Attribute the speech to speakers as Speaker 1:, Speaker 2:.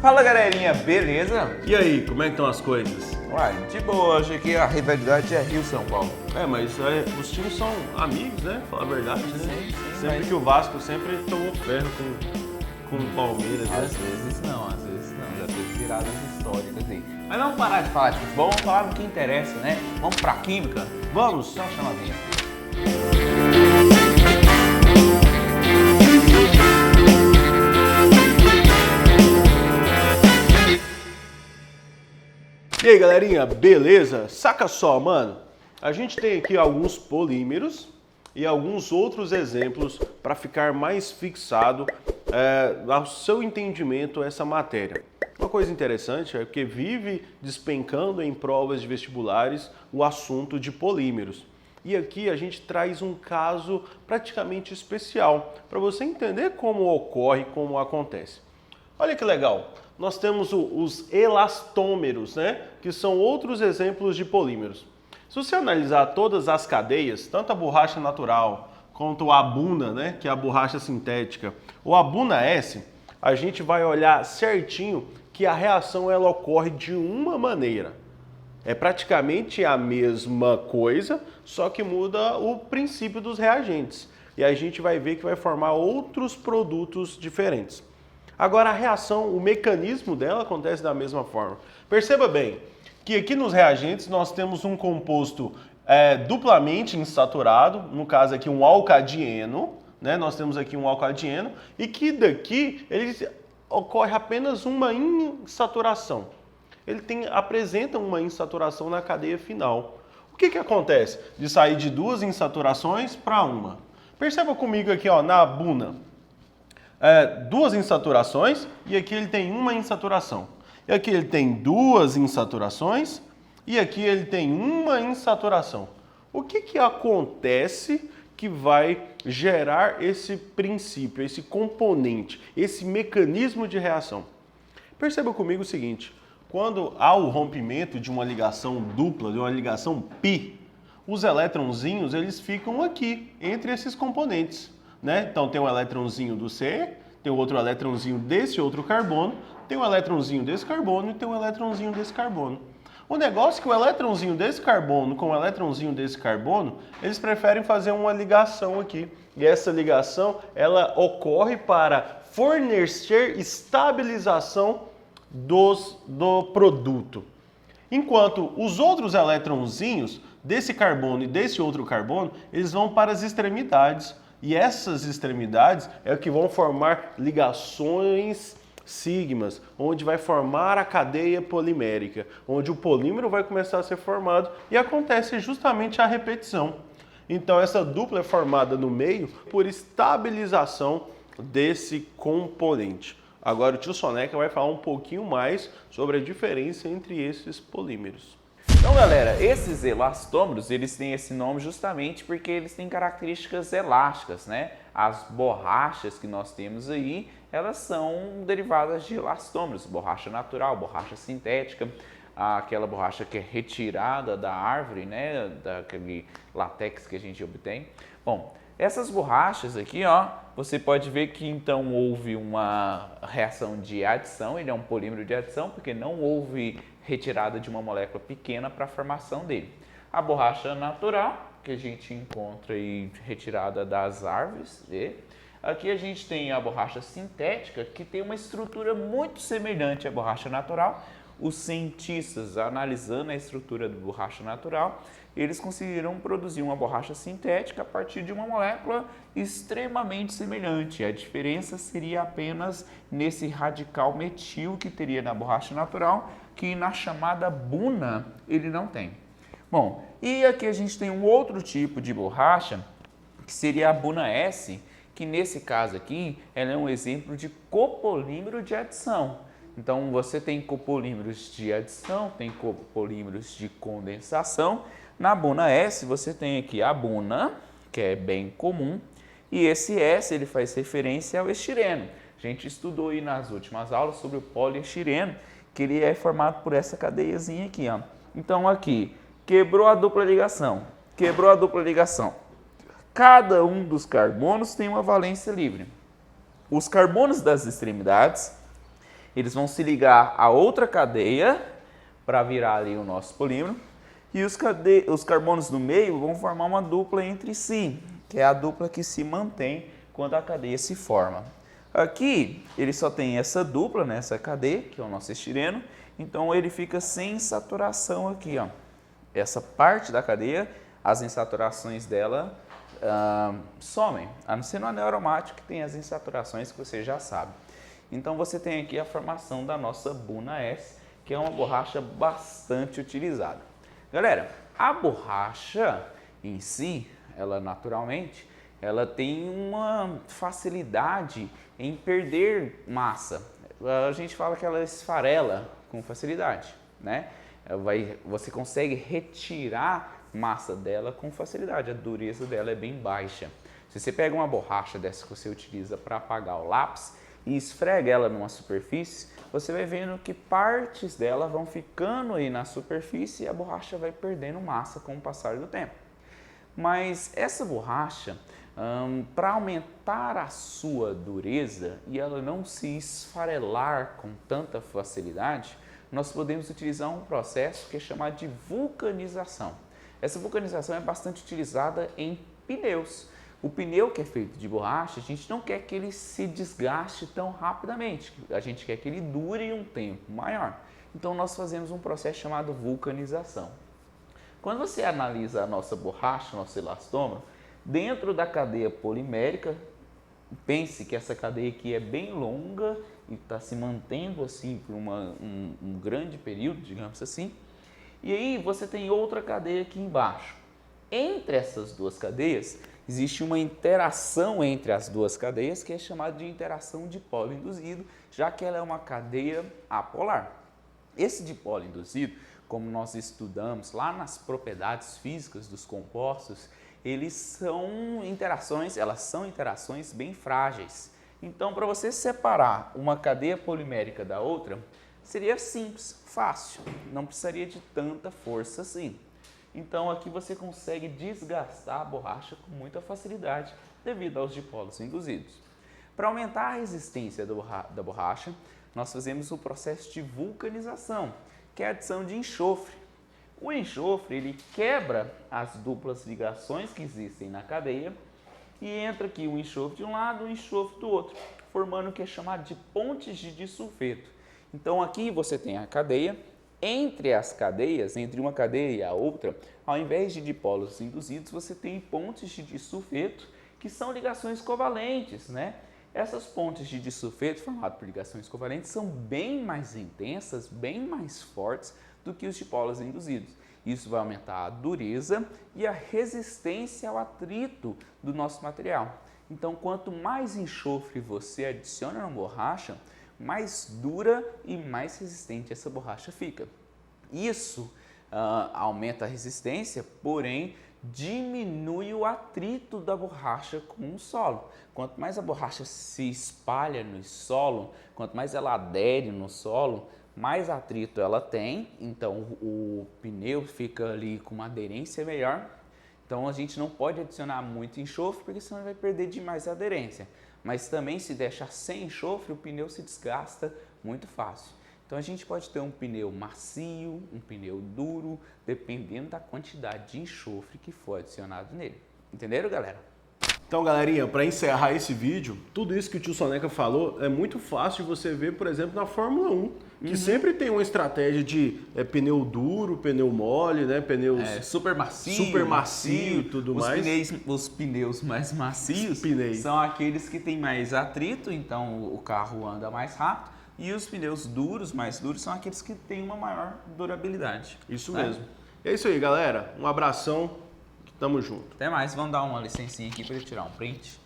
Speaker 1: Fala galerinha, beleza?
Speaker 2: E aí, como é que estão as coisas?
Speaker 1: Uai, de boa, achei que a rivalidade é Rio-São Paulo.
Speaker 2: Mas os times são amigos, né? Fala a verdade, né?
Speaker 1: Sim,
Speaker 2: sempre
Speaker 1: mas...
Speaker 2: que o Vasco sempre tomou ferro com o Palmeiras, né?
Speaker 1: Às vezes não, já teve viradas históricas aí. Mas vamos parar de falar de futebol, vamos falar do que interessa, né? Vamos pra química?
Speaker 2: Vamos!
Speaker 1: Então chama a vinheta.
Speaker 2: E aí, galerinha, beleza? Saca só, mano. A gente tem aqui alguns polímeros e alguns outros exemplos para ficar mais fixado ao seu entendimento essa matéria. Uma coisa interessante é que vive despencando em provas de vestibulares o assunto de polímeros. E aqui a gente traz um caso praticamente especial para você entender como ocorre, como acontece. Olha que legal. Nós temos os elastômeros, né? Que são outros exemplos de polímeros. Se você analisar todas as cadeias, tanto a borracha natural quanto a Abuna, né? Que é a borracha sintética, ou a Abuna S, a gente vai olhar certinho que a reação ela ocorre de uma maneira. É praticamente a mesma coisa, só que muda o princípio dos reagentes. E a gente vai ver que vai formar outros produtos diferentes. Agora a reação, o mecanismo dela acontece da mesma forma. Perceba bem que aqui nos reagentes nós temos um composto duplamente insaturado, no caso aqui um alcadieno, né? Nós temos aqui um alcadieno e que daqui ele ocorre apenas uma insaturação. Ele apresenta uma insaturação na cadeia final. O que acontece de sair de duas insaturações para uma? Perceba comigo aqui ó, na Abuna. Duas insaturações e aqui ele tem uma insaturação. E aqui ele tem duas insaturações e aqui ele tem uma insaturação. O que acontece que vai gerar esse princípio, esse componente, esse mecanismo de reação? Perceba comigo o seguinte, quando há o rompimento de uma ligação dupla, de uma ligação pi, os elétronzinhos eles ficam aqui, entre esses componentes. Né? Então tem um elétronzinho do C, tem outro elétronzinho desse outro carbono, tem um elétronzinho desse carbono e tem um elétronzinho desse carbono. O negócio é que o elétronzinho desse carbono com o elétronzinho desse carbono, eles preferem fazer uma ligação aqui. E essa ligação, ela ocorre para fornecer estabilização do produto. Enquanto os outros elétronzinhos desse carbono e desse outro carbono, eles vão para as extremidades. E essas extremidades é o que vão formar ligações sigmas, onde vai formar a cadeia polimérica, onde o polímero vai começar a ser formado e acontece justamente a repetição. Então essa dupla é formada no meio por estabilização desse componente. Agora o tio Soneca vai falar um pouquinho mais sobre a diferença entre esses polímeros.
Speaker 1: Então galera, esses elastômeros, eles têm esse nome justamente porque eles têm características elásticas, né? As borrachas que nós temos aí, elas são derivadas de elastômeros, borracha natural, borracha sintética, aquela borracha que é retirada da árvore, né? Daquele látex que a gente obtém. Bom, essas borrachas aqui, ó, você pode ver que então houve uma reação de adição, ele é um polímero de adição porque não houve retirada de uma molécula pequena para a formação dele. A borracha natural, que a gente encontra aí retirada das árvores. E aqui a gente tem a borracha sintética, que tem uma estrutura muito semelhante à borracha natural. Os cientistas, analisando a estrutura da borracha natural, eles conseguiram produzir uma borracha sintética a partir de uma molécula extremamente semelhante. A diferença seria apenas nesse radical metil que teria na borracha natural, que na chamada Buna ele não tem. Bom, e aqui a gente tem um outro tipo de borracha, que seria a Buna S, que nesse caso aqui ela é um exemplo de copolímero de adição. Então você tem copolímeros de adição, tem copolímeros de condensação. Na Buna S você tem aqui a Buna, que é bem comum, e esse S ele faz referência ao estireno. A gente estudou aí nas últimas aulas sobre o poliestireno, que ele é formado por essa cadeiazinha aqui, ó. Então aqui, quebrou a dupla ligação. Cada um dos carbonos tem uma valência livre. Os carbonos das extremidades, eles vão se ligar a outra cadeia para virar ali o nosso polímero. E os carbonos do meio vão formar uma dupla entre si, que é a dupla que se mantém quando a cadeia se forma. Aqui, ele só tem essa dupla nessa cadeia, que é o nosso estireno, então ele fica sem insaturação aqui, ó. Essa parte da cadeia, as insaturações dela somem, a não ser no anel aromático que tem as insaturações que você já sabe. Então você tem aqui a formação da nossa Buna S, que é uma borracha bastante utilizada. Galera, a borracha em si, ela naturalmente, ela tem uma facilidade em perder massa. A gente fala que ela esfarela com facilidade, né? Você consegue retirar massa dela com facilidade, a dureza dela é bem baixa. Se você pega uma borracha dessa que você utiliza para apagar o lápis e esfrega ela numa superfície, você vai vendo que partes dela vão ficando aí na superfície e a borracha vai perdendo massa com o passar do tempo. Mas essa borracha, para aumentar a sua dureza e ela não se esfarelar com tanta facilidade, nós podemos utilizar um processo que é chamado de vulcanização. Essa vulcanização é bastante utilizada em pneus. O pneu que é feito de borracha, a gente não quer que ele se desgaste tão rapidamente, a gente quer que ele dure um tempo maior. Então nós fazemos um processo chamado vulcanização. Quando você analisa a nossa borracha, nosso elastômero, dentro da cadeia polimérica, pense que essa cadeia aqui é bem longa e está se mantendo assim por um grande período, digamos assim. E aí você tem outra cadeia aqui embaixo. Entre essas duas cadeias, existe uma interação entre as duas cadeias que é chamada de interação dipolo induzido, já que ela é uma cadeia apolar. Esse dipolo induzido, como nós estudamos lá nas propriedades físicas dos compostos, elas são interações bem frágeis. Então, para você separar uma cadeia polimérica da outra, seria simples, fácil, não precisaria de tanta força assim. Então aqui você consegue desgastar a borracha com muita facilidade devido aos dipolos induzidos. Para aumentar a resistência da borracha, nós fazemos o processo de vulcanização, que é a adição de enxofre. O enxofre ele quebra as duplas ligações que existem na cadeia e entra aqui o enxofre de um lado e o enxofre do outro, formando o que é chamado de pontes de disulfeto. Então aqui você tem a cadeia, entre as cadeias, entre uma cadeia e a outra, ao invés de dipolos induzidos, você tem pontes de disulfeto, que são ligações covalentes, né? Essas pontes de disulfeto, formadas por ligações covalentes, são bem mais intensas, bem mais fortes do que os dipolos induzidos. Isso vai aumentar a dureza e a resistência ao atrito do nosso material. Então, quanto mais enxofre você adiciona na borracha, mais dura e mais resistente essa borracha fica. Isso aumenta a resistência, porém diminui o atrito da borracha com o solo. Quanto mais a borracha se espalha no solo, quanto mais ela adere no solo, mais atrito ela tem, então o pneu fica ali com uma aderência melhor. Então a gente não pode adicionar muito enxofre, porque senão vai perder demais a aderência. Mas também se deixar sem enxofre, o pneu se desgasta muito fácil. Então a gente pode ter um pneu macio, um pneu duro, dependendo da quantidade de enxofre que for adicionado nele. Entenderam, galera?
Speaker 2: Então, galerinha, para encerrar esse vídeo, tudo isso que o tio Soneca falou é muito fácil de você ver, por exemplo, na Fórmula 1, que sempre tem uma estratégia de pneu duro, pneu mole, né? Pneus
Speaker 1: super macio
Speaker 2: e tudo mais.
Speaker 1: Os pneus mais macios são aqueles que têm mais atrito, então o carro anda mais rápido. E os pneus duros, mais duros, são aqueles que têm uma maior durabilidade.
Speaker 2: Isso mesmo. É isso aí, galera. Um abração. Tamo junto.
Speaker 1: Até mais. Vamos dar uma licencinha aqui para ele tirar um print.